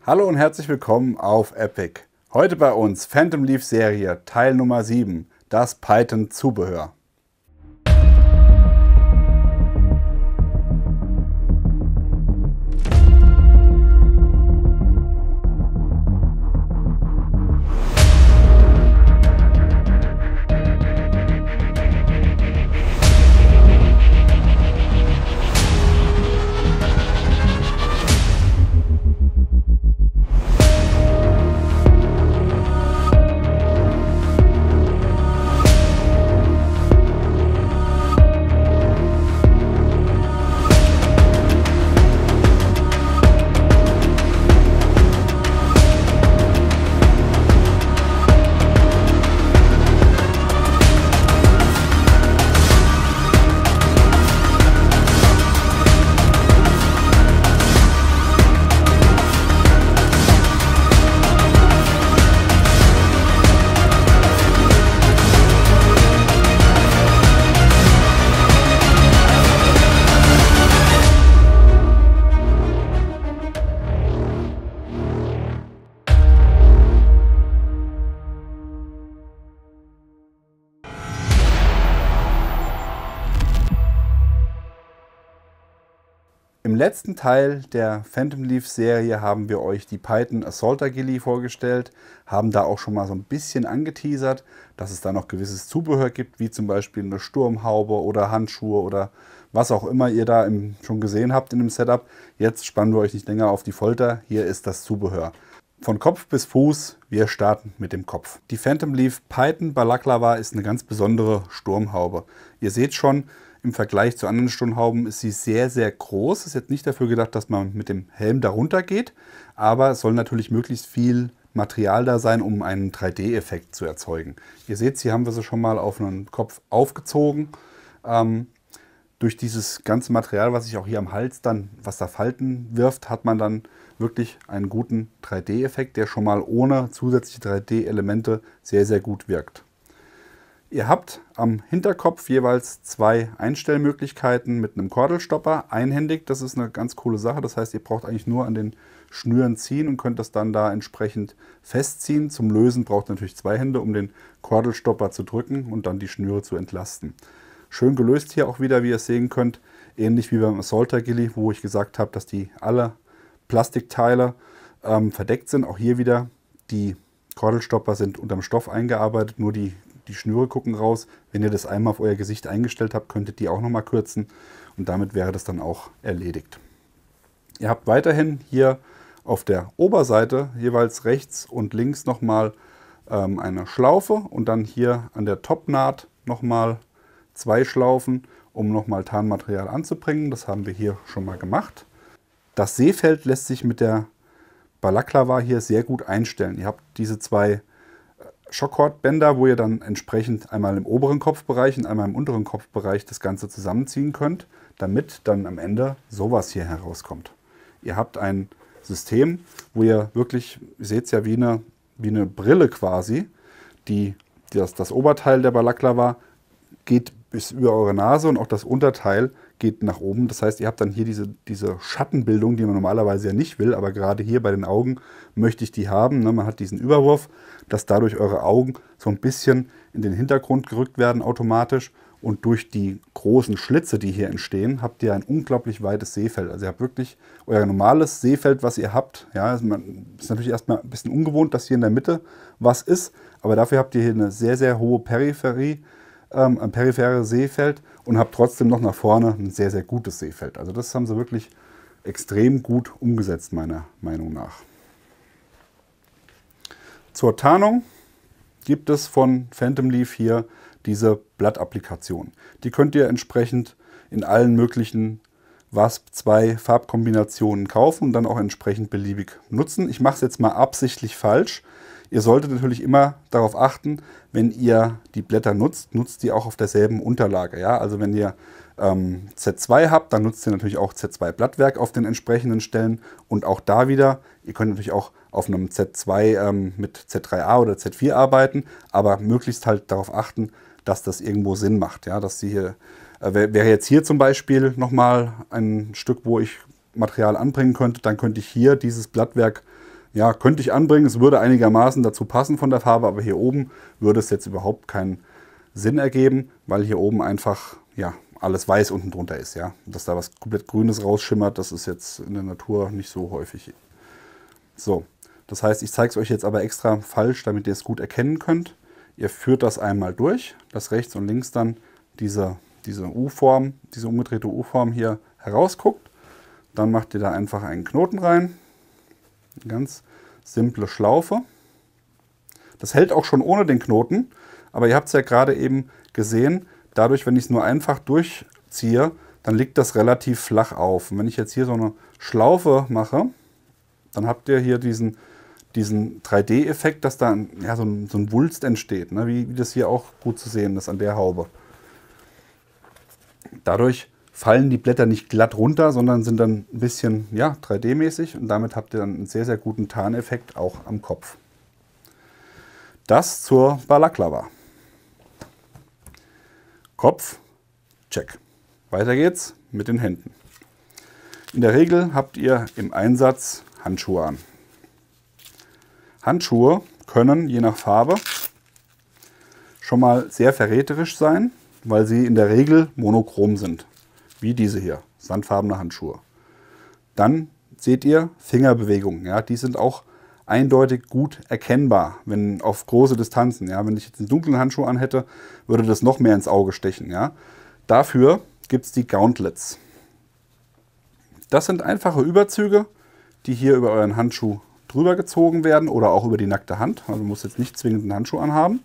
Hallo und herzlich willkommen auf Epic. Heute bei uns Phantom Leaf Serie Teil Nummer 7, das Python Zubehör. Im letzten Teil der Phantom Leaf Serie haben wir euch die Python Assault Agili vorgestellt, haben da auch schon mal so ein bisschen angeteasert, dass es da noch gewisses Zubehör gibt, wie zum Beispiel eine Sturmhaube oder Handschuhe oder was auch immer ihr da schon gesehen habt in dem Setup. Jetzt spannen wir euch nicht länger auf die Folter, hier ist das Zubehör. Von Kopf bis Fuß, wir starten mit dem Kopf. Die Phantom Leaf Python Balaklava ist eine ganz besondere Sturmhaube. Ihr seht schon, im Vergleich zu anderen Sturmhauben ist sie sehr, sehr groß. Ist jetzt nicht dafür gedacht, dass man mit dem Helm darunter geht, aber es soll natürlich möglichst viel Material da sein, um einen 3D-Effekt zu erzeugen. Ihr seht, hier haben wir sie schon mal auf einen Kopf aufgezogen. Durch dieses ganze Material, was sich auch hier am Hals dann, was da Falten wirft, hat man dann wirklich einen guten 3D-Effekt, der schon mal ohne zusätzliche 3D-Elemente sehr, sehr gut wirkt. Ihr habt am Hinterkopf jeweils zwei Einstellmöglichkeiten mit einem Kordelstopper, einhändig. Das ist eine ganz coole Sache. Das heißt, ihr braucht eigentlich nur an den Schnüren ziehen und könnt das dann da entsprechend festziehen. Zum Lösen braucht ihr natürlich zwei Hände, um den Kordelstopper zu drücken und dann die Schnüre zu entlasten. Schön gelöst hier auch wieder, wie ihr sehen könnt. Ähnlich wie beim Assault Agili, wo ich gesagt habe, dass die alle Plastikteile verdeckt sind. Auch hier wieder, die Kordelstopper sind unterm Stoff eingearbeitet, nur die Schnüre gucken raus. Wenn ihr das einmal auf euer Gesicht eingestellt habt, könntet ihr auch nochmal kürzen und damit wäre das dann auch erledigt. Ihr habt weiterhin hier auf der Oberseite jeweils rechts und links nochmal eine Schlaufe und dann hier an der Topnaht nochmal zwei Schlaufen, um nochmal Tarnmaterial anzubringen. Das haben wir hier schon mal gemacht. Das Sehfeld lässt sich mit der Balaklava hier sehr gut einstellen. Ihr habt diese zwei Schockhortbänder, wo ihr dann entsprechend einmal im oberen Kopfbereich und einmal im unteren Kopfbereich das Ganze zusammenziehen könnt, damit dann am Ende sowas hier herauskommt. Ihr habt ein System, wo ihr wirklich, ihr seht es ja wie eine Brille quasi, das Oberteil der Balaklava geht bis über eure Nase und auch das Unterteil geht nach oben. Das heißt, ihr habt dann hier diese Schattenbildung, die man normalerweise ja nicht will, aber gerade hier bei den Augen möchte ich die haben. Man hat diesen Überwurf, dass dadurch eure Augen so ein bisschen in den Hintergrund gerückt werden automatisch und durch die großen Schlitze, die hier entstehen, habt ihr ein unglaublich weites Sehfeld. Also ihr habt wirklich euer normales Sehfeld, was ihr habt. Ja, ist natürlich erstmal ein bisschen ungewohnt, dass hier in der Mitte was ist, aber dafür habt ihr hier eine sehr, sehr hohe Peripherie, ein peripheres Sehfeld und habt trotzdem noch nach vorne ein sehr, sehr gutes Sehfeld. Also das haben sie wirklich extrem gut umgesetzt, meiner Meinung nach. Zur Tarnung gibt es von Phantom Leaf hier diese Blattapplikation. Die könnt ihr entsprechend in allen möglichen WASP 2 Farbkombinationen kaufen und dann auch entsprechend beliebig nutzen. Ich mache es jetzt mal absichtlich falsch. Ihr solltet natürlich immer darauf achten, wenn ihr die Blätter nutzt, nutzt die auch auf derselben Unterlage. Ja? Also wenn ihr Z2 habt, dann nutzt ihr natürlich auch Z2 Blattwerk auf den entsprechenden Stellen. Und auch da wieder, ihr könnt natürlich auch auf einem Z2 mit Z3A oder Z4 arbeiten, aber möglichst halt darauf achten, dass das irgendwo Sinn macht. Ja? Dass sie hier, wäre jetzt hier zum Beispiel nochmal ein Stück, wo ich Material anbringen könnte, dann könnte ich hier dieses Blattwerk Ja, könnte ich anbringen, es würde einigermaßen dazu passen von der Farbe, aber hier oben würde es jetzt überhaupt keinen Sinn ergeben, weil hier oben einfach ja, alles weiß unten drunter ist. Ja? Dass da was komplett Grünes rausschimmert, das ist jetzt in der Natur nicht so häufig. So, das heißt, ich zeige es euch jetzt aber extra falsch, damit ihr es gut erkennen könnt. Ihr führt das einmal durch, dass rechts und links dann diese U-Form, diese umgedrehte U-Form hier herausguckt. Dann macht ihr da einfach einen Knoten rein. Eine ganz simple Schlaufe. Das hält auch schon ohne den Knoten, aber ihr habt es ja gerade eben gesehen, dadurch, wenn ich es nur einfach durchziehe, dann liegt das relativ flach auf. Und wenn ich jetzt hier so eine Schlaufe mache, dann habt ihr hier diesen 3D-Effekt, dass da ja, so ein Wulst entsteht, ne? Wie das hier auch gut zu sehen ist an der Haube. Dadurch fallen die Blätter nicht glatt runter, sondern sind dann ein bisschen ja, 3D-mäßig und damit habt ihr dann einen sehr, sehr guten Tarneffekt auch am Kopf. Das zur Balaklava. Kopf, check. Weiter geht's mit den Händen. In der Regel habt ihr im Einsatz Handschuhe an. Handschuhe können je nach Farbe schon mal sehr verräterisch sein, weil sie in der Regel monochrom sind, wie diese hier, sandfarbene Handschuhe. Dann seht ihr Fingerbewegungen, ja, die sind auch eindeutig gut erkennbar, wenn auf große Distanzen. Ja, wenn ich jetzt einen dunklen Handschuh an hätte, würde das noch mehr ins Auge stechen. Ja. Dafür gibt es die Gauntlets. Das sind einfache Überzüge, die hier über euren Handschuh drüber gezogen werden oder auch über die nackte Hand. Also man muss jetzt nicht zwingend einen Handschuh anhaben.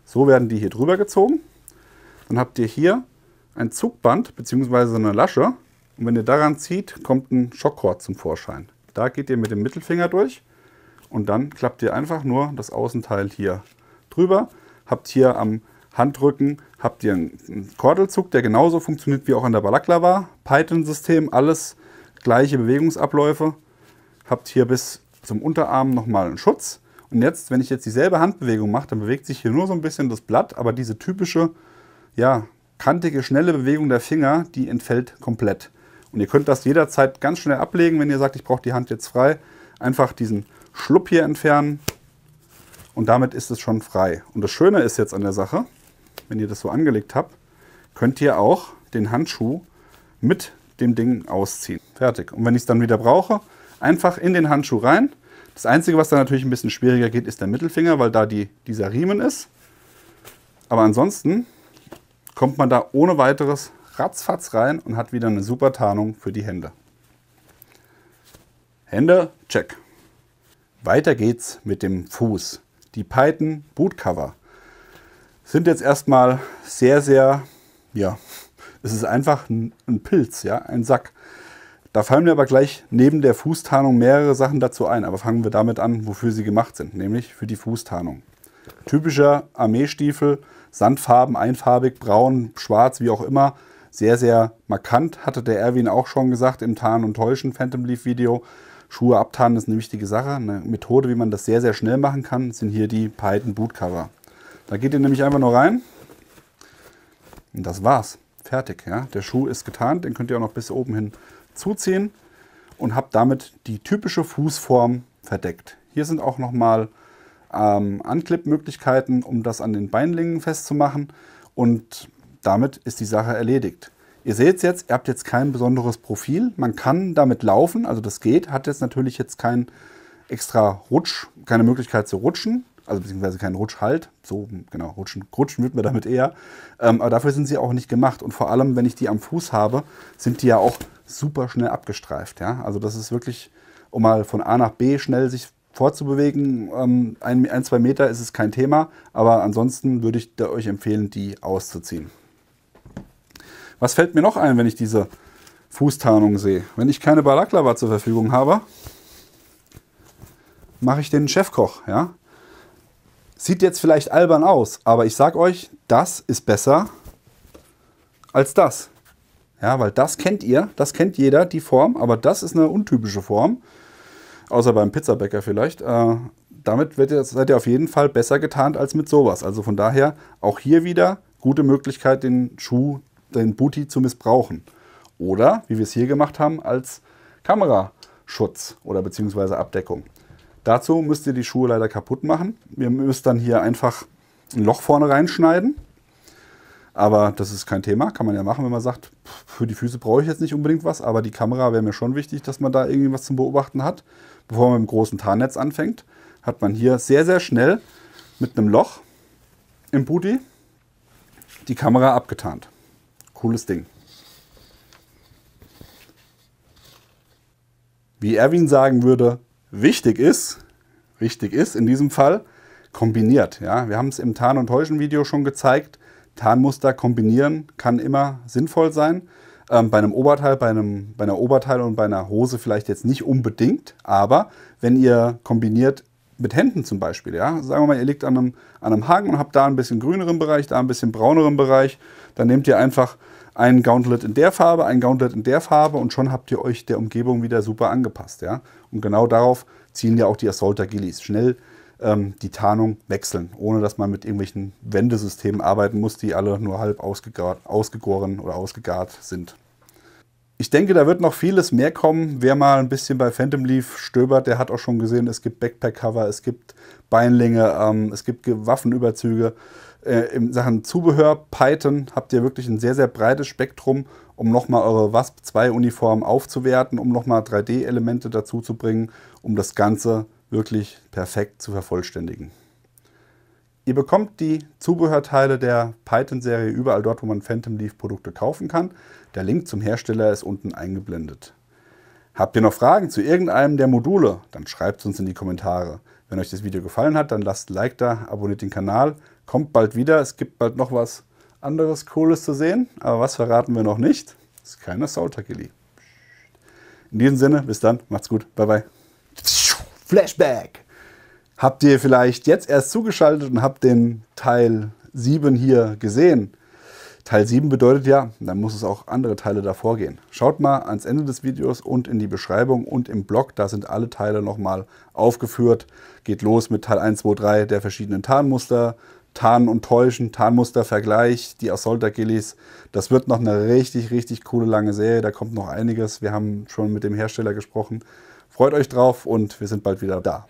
So werden die hier drüber gezogen. Dann habt ihr hier ein Zugband bzw. eine Lasche und wenn ihr daran zieht, kommt ein Schockkord zum Vorschein. Da geht ihr mit dem Mittelfinger durch und dann klappt ihr einfach nur das Außenteil hier drüber. Habt hier am Handrücken habt ihr einen Kordelzug, der genauso funktioniert wie auch an der Balaklava. Python-System, alles gleiche Bewegungsabläufe. Habt hier bis zum Unterarm nochmal einen Schutz. Und jetzt, wenn ich jetzt dieselbe Handbewegung mache, dann bewegt sich hier nur so ein bisschen das Blatt, aber diese typische, ja, kantige, schnelle Bewegung der Finger, die entfällt komplett. Und ihr könnt das jederzeit ganz schnell ablegen, wenn ihr sagt, ich brauche die Hand jetzt frei. Einfach diesen Schlupp hier entfernen und damit ist es schon frei. Und das Schöne ist jetzt an der Sache, wenn ihr das so angelegt habt, könnt ihr auch den Handschuh mit dem Ding ausziehen. Fertig. Und wenn ich es dann wieder brauche, einfach in den Handschuh rein. Das Einzige, was da natürlich ein bisschen schwieriger geht, ist der Mittelfinger, weil da dieser Riemen ist. Aber ansonsten kommt man da ohne weiteres ratzfatz rein und hat wieder eine super Tarnung für die Hände. Hände, check. Weiter geht's mit dem Fuß. Die Python Bootcover sind jetzt erstmal sehr, sehr, ja, es ist einfach ein Pilz, ja, ein Sack. Da fallen mir aber gleich neben der Fußtarnung mehrere Sachen dazu ein. Aber fangen wir damit an, wofür sie gemacht sind, nämlich für die Fußtarnung. Typischer Armeestiefel, Sandfarben, einfarbig, braun, schwarz, wie auch immer. Sehr, sehr markant, hatte der Erwin auch schon gesagt im Tarn- und Täuschen Phantom Leaf Video. Schuhe abtarnen ist eine wichtige Sache. Eine Methode, wie man das sehr, sehr schnell machen kann, sind hier die Python Bootcover. Da geht ihr nämlich einfach nur rein und das war's. Fertig. Ja? Der Schuh ist getarnt, den könnt ihr auch noch bis oben hin zuziehen und habt damit die typische Fußform verdeckt. Hier sind auch nochmal Anklippmöglichkeiten, um das an den Beinlingen festzumachen und damit ist die Sache erledigt. Ihr seht jetzt, ihr habt jetzt kein besonderes Profil. Man kann damit laufen, also das geht, hat jetzt natürlich jetzt kein extra Rutsch, keine Möglichkeit zu rutschen, also beziehungsweise keinen Rutschhalt. So, genau, rutschen wird man damit eher. Aber dafür sind sie auch nicht gemacht. Und vor allem, wenn ich die am Fuß habe, sind die ja auch super schnell abgestreift. Ja? Also das ist wirklich, um mal von A nach B schnell sich fortzubewegen, 1-2 Meter ist es kein Thema. Aber ansonsten würde ich euch empfehlen, die auszuziehen. Was fällt mir noch ein, wenn ich diese Fußtarnung sehe? Wenn ich keine Balaklava zur Verfügung habe, mache ich den Chefkoch. Ja? Sieht jetzt vielleicht albern aus, aber ich sage euch, das ist besser als das. Ja, weil das kennt ihr, das kennt jeder, die Form, aber das ist eine untypische Form. Außer beim Pizzabäcker vielleicht. Damit seid ihr auf jeden Fall besser getarnt als mit sowas. Also von daher auch hier wieder gute Möglichkeit, den Schuh, den Booty zu missbrauchen. Oder, wie wir es hier gemacht haben, als Kameraschutz Schutz oder beziehungsweise Abdeckung. Dazu müsst ihr die Schuhe leider kaputt machen. Ihr müsst dann hier einfach ein Loch vorne reinschneiden. Aber das ist kein Thema, kann man ja machen, wenn man sagt, für die Füße brauche ich jetzt nicht unbedingt was, aber die Kamera wäre mir schon wichtig, dass man da irgendwie was zum Beobachten hat. Bevor man mit dem großen Tarnnetz anfängt, hat man hier sehr, sehr schnell mit einem Loch im Booty die Kamera abgetarnt. Cooles Ding. Wie Erwin sagen würde, wichtig ist in diesem Fall kombiniert. Ja? Wir haben es im Tarn- und Täuschen-Video schon gezeigt. Tarnmuster kombinieren kann immer sinnvoll sein. Bei einem Oberteil, bei einer Oberteil und bei einer Hose vielleicht jetzt nicht unbedingt, aber wenn ihr kombiniert mit Händen zum Beispiel, ja, sagen wir mal, ihr liegt an einem Hang und habt da ein bisschen grüneren Bereich, da ein bisschen brauneren Bereich, dann nehmt ihr einfach ein Gauntlet in der Farbe, ein Gauntlet in der Farbe und schon habt ihr euch der Umgebung wieder super angepasst. Ja? Und genau darauf zielen ja auch die Assault Agilies. Schnell die Tarnung wechseln, ohne dass man mit irgendwelchen Wendesystemen arbeiten muss, die alle nur halb ausgegoren oder ausgegart sind. Ich denke, da wird noch vieles mehr kommen. Wer mal ein bisschen bei Phantom Leaf stöbert, der hat auch schon gesehen, es gibt Backpack-Cover, es gibt Beinlinge, es gibt Waffenüberzüge. In Sachen Zubehör, Python, habt ihr wirklich ein sehr, sehr breites Spektrum, um nochmal eure WASP-2-Uniform aufzuwerten, um nochmal 3D-Elemente dazu zu bringen, um das Ganze wirklich perfekt zu vervollständigen. Ihr bekommt die Zubehörteile der Python-Serie überall dort, wo man Phantom Leaf Produkte kaufen kann. Der Link zum Hersteller ist unten eingeblendet. Habt ihr noch Fragen zu irgendeinem der Module? Dann schreibt es uns in die Kommentare. Wenn euch das Video gefallen hat, dann lasst ein Like da, abonniert den Kanal, kommt bald wieder. Es gibt bald noch was anderes Cooles zu sehen, aber was verraten wir noch nicht? Das ist kein Assault Agili. In diesem Sinne, bis dann, macht's gut, bye bye. Flashback! Habt ihr vielleicht jetzt erst zugeschaltet und habt den Teil 7 hier gesehen? Teil 7 bedeutet ja, dann muss es auch andere Teile davor gehen. Schaut mal ans Ende des Videos und in die Beschreibung und im Blog, da sind alle Teile nochmal aufgeführt. Geht los mit Teil 1, 2, 3 der verschiedenen Tarnmuster, Tarnen und Täuschen, Tarnmustervergleich, die Assault Agilis. Das wird noch eine richtig, richtig coole lange Serie, da kommt noch einiges. Wir haben schon mit dem Hersteller gesprochen. Freut euch drauf und wir sind bald wieder da.